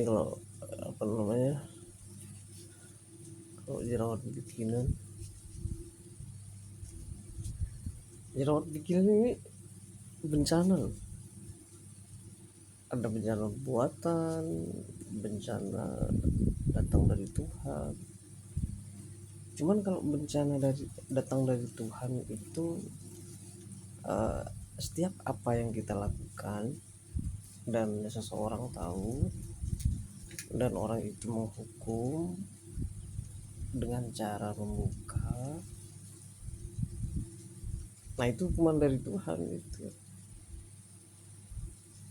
Kalau apa namanya, kalau jerawat bikinan ini bencana loh. Ada bencana buatan, bencana datang dari Tuhan. Cuman kalau bencana datang dari Tuhan itu, eh, setiap apa yang kita lakukan dan seseorang tahu dan orang itu menghukum dengan cara membuka, nah itu hukuman dari Tuhan itu.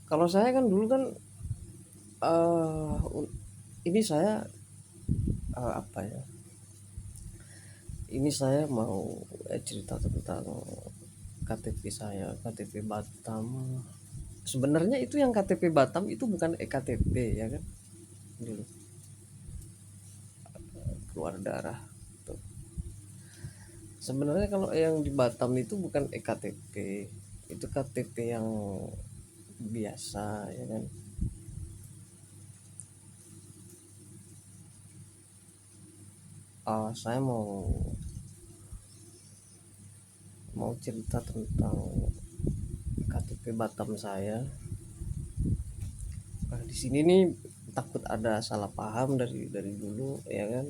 Kalau saya kan dulu kan, eh ini saya, apa ya, ini saya mau cerita tentang KTP saya, KTP Batam. Sebenarnya itu yang KTP Batam itu bukan ektp ya kan, dulu keluar darah tuh. Sebenarnya kalau yang di Batam itu bukan ektp, itu KTP yang biasa ya kan. Saya mau cerita tentang KTP Batam saya. Nah, di sini nih takut ada salah paham dari dulu ya kan.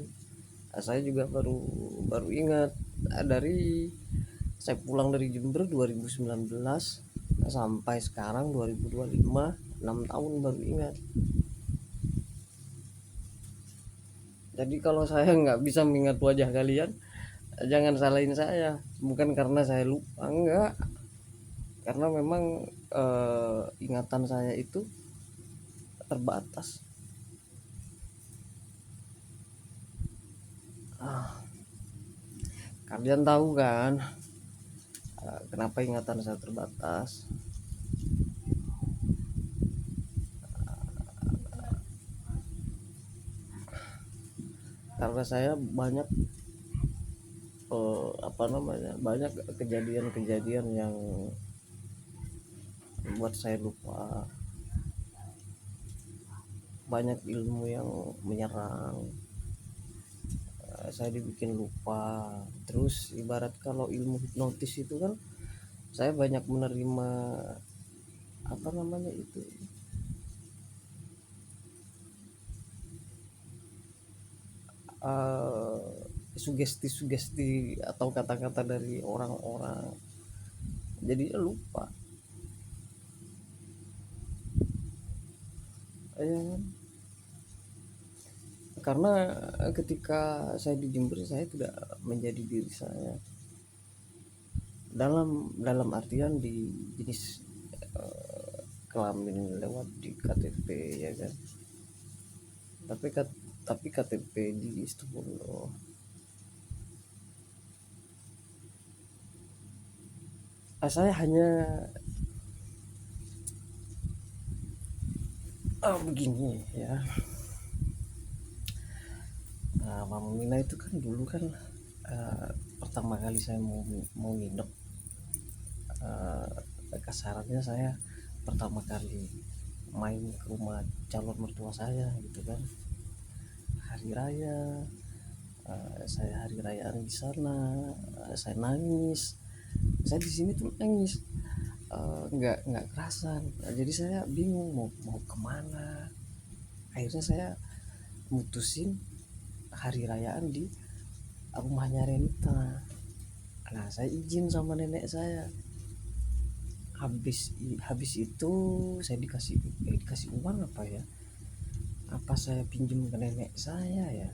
Saya juga baru baru ingat, dari saya pulang dari Jember 2019 sampai sekarang 2025, 6 tahun baru ingat. Jadi kalau saya nggak bisa mengingat wajah kalian, jangan salahin saya. Bukan karena saya lupa, enggak. Karena memang, ingatan saya itu terbatas. Ah, Kalian tahu kan, kenapa ingatan saya terbatas? Karena saya banyak, apa namanya, banyak kejadian-kejadian yang membuat saya lupa. Banyak ilmu yang menyerang, saya dibikin lupa. Terus ibarat kalau ilmu hipnotis itu kan, saya banyak menerima, apa namanya itu, sugesti-sugesti atau kata-kata dari orang-orang, jadi lupa ya kan? Karena ketika saya di Jember saya tidak menjadi diri saya, dalam artian di jenis, kelamin lewat di KTP ya kan. tapi kat- tapi KTP di Situbondo, saya hanya, begini ya. Mama Mina itu kan dulu kan, pertama kali saya mau nginep, kasarannya saya pertama kali main ke rumah calon mertua saya gitu kan, hari raya. Saya hari rayaan di sana, saya nangis. Saya di sini tuh nangis, nggak kerasan. Jadi saya bingung mau kemana. Akhirnya saya mutusin hari rayaan di rumahnya Renita. Nah, saya izin sama nenek saya. Habis itu saya dikasih uang apa ya? Apa saya pinjam ke nenek saya ya?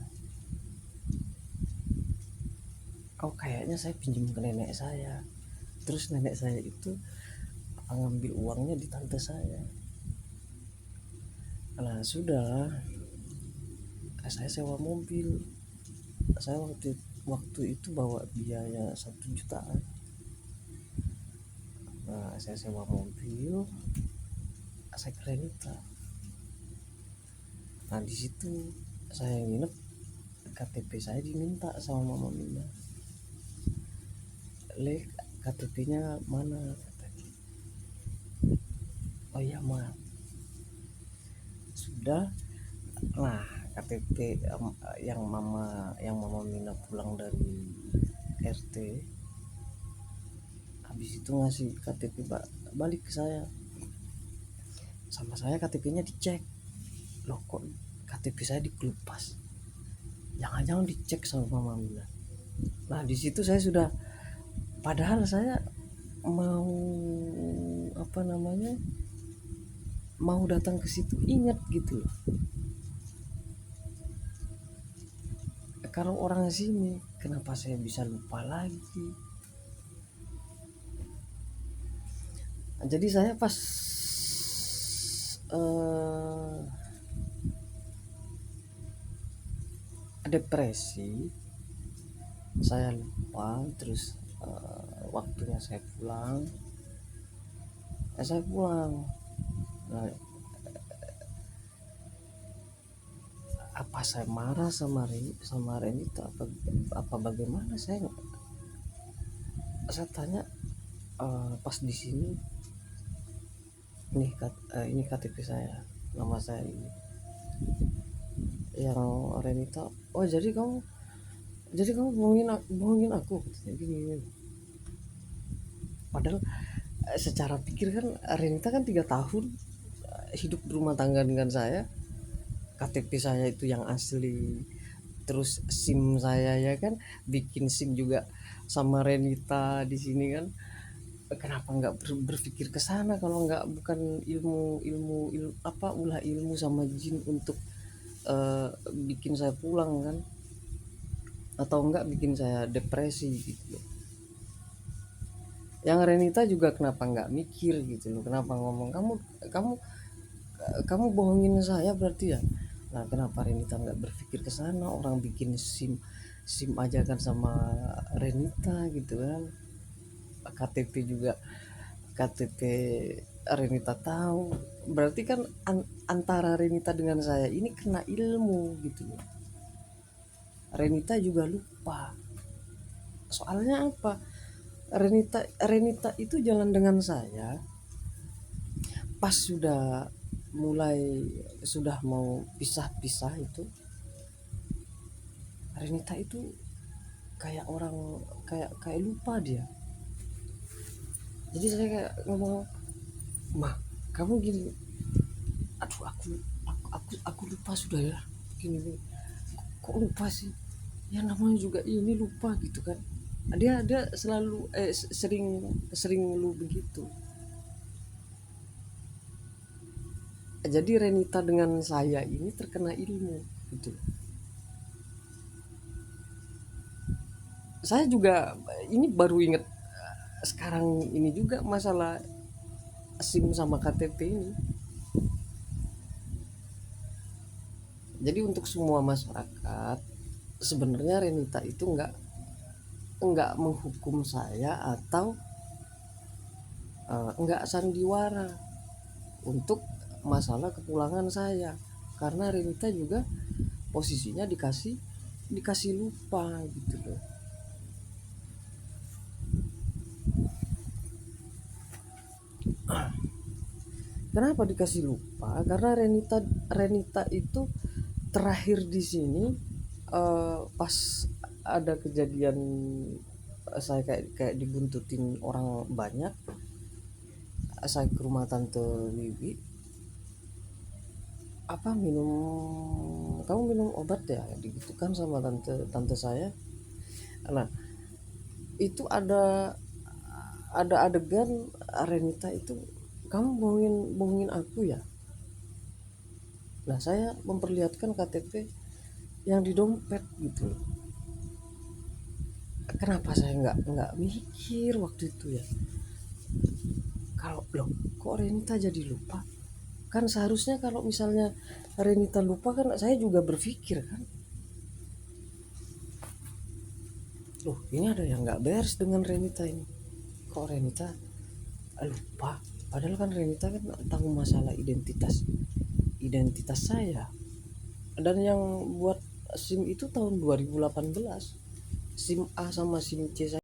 Kayaknya saya pinjam ke nenek saya. Terus nenek saya itu ngambil uangnya di tante saya. Nah, sudah, saya sewa mobil. Saya waktu itu bawa biaya 1 jutaan. Nah, saya sewa mobil, saya ke Renita. Nah, di situ saya nginep, KTP saya diminta sama Mama Mina. KTP-nya mana? Oh iya, Ma. Sudah, Nah, KTP yang mama minta pulang dari RT, habis itu ngasih KTP balik ke saya. Sama saya KTP-nya dicek. Loh kok KTP saya dikelupas? Jangan-jangan dicek sama mama Mina. Nah, di situ saya sudah, padahal saya mau apa namanya? Mau datang ke situ ingat gitu loh. Kalau orang sini, kenapa saya bisa lupa lagi? Jadi saya pas depresi, saya lupa, terus waktunya saya pulang, Nah, apa saya marah sama Renita, apa bagaimana, saya tanya, pas di sini, ini KTP saya, nama saya ini, yang Renita. Oh, jadi kamu bohongin aku katanya gini. Padahal secara pikir kan Renita kan 3 tahun hidup berumah tangga dengan saya, KTP saya itu yang asli, terus SIM saya ya kan, bikin SIM juga sama Renita di sini kan. Kenapa nggak berpikir ke sana, kalau nggak bukan ilmu apa, ulah ilmu sama jin untuk bikin saya pulang kan, atau enggak bikin saya depresi gitu. Yang Renita juga kenapa nggak mikir gitu loh, kenapa ngomong kamu kamu bohongin saya berarti ya. Nah, kenapa Renita nggak berpikir ke sana, orang bikin SIM SIM aja kan sama Renita gitu kan. KTP juga, KTP Renita tahu, berarti kan antara Renita dengan saya ini kena ilmu gitu loh. Renita juga lupa, soalnya apa, Renita itu jalan dengan saya pas sudah mau pisah-pisah itu. Renita itu kayak orang, kayak lupa dia. Jadi saya kayak ngomong, "Mah, kamu gini." Aduh, aku lupa sudah ya. Gini. Kok lupa sih? Ya namanya juga ini lupa gitu kan. Dia selalu sering lu begitu. Jadi Renita dengan saya ini terkena ilmu gitu. Saya juga ini baru ingat sekarang ini juga masalah SIM sama KTP ini. Jadi untuk semua masyarakat, sebenarnya Renita itu enggak menghukum saya atau enggak sandiwara untuk masalah kepulangan saya, karena Renita juga posisinya dikasih lupa gitu loh. Kenapa dikasih lupa? Karena Renita itu terakhir di sini, pas ada kejadian, saya kayak dibuntutin orang banyak. Saya ke rumah tante Wiwi, kamu minum obat ya, digitukan sama tante saya. Nah, itu ada adegan Renita itu, kamu bohongin aku ya. Nah, saya memperlihatkan KTP yang di dompet gitu. Kenapa saya nggak mikir waktu itu ya, kalau loh kok Renita jadi lupa. Kan seharusnya kalau misalnya Renita lupa kan saya juga berpikir kan, loh ini ada yang nggak beres dengan Renita ini, kok Renita lupa. Padahal kan Renita kan tahu masalah identitas saya, dan yang buat SIM itu tahun 2018, SIM A sama SIM C saya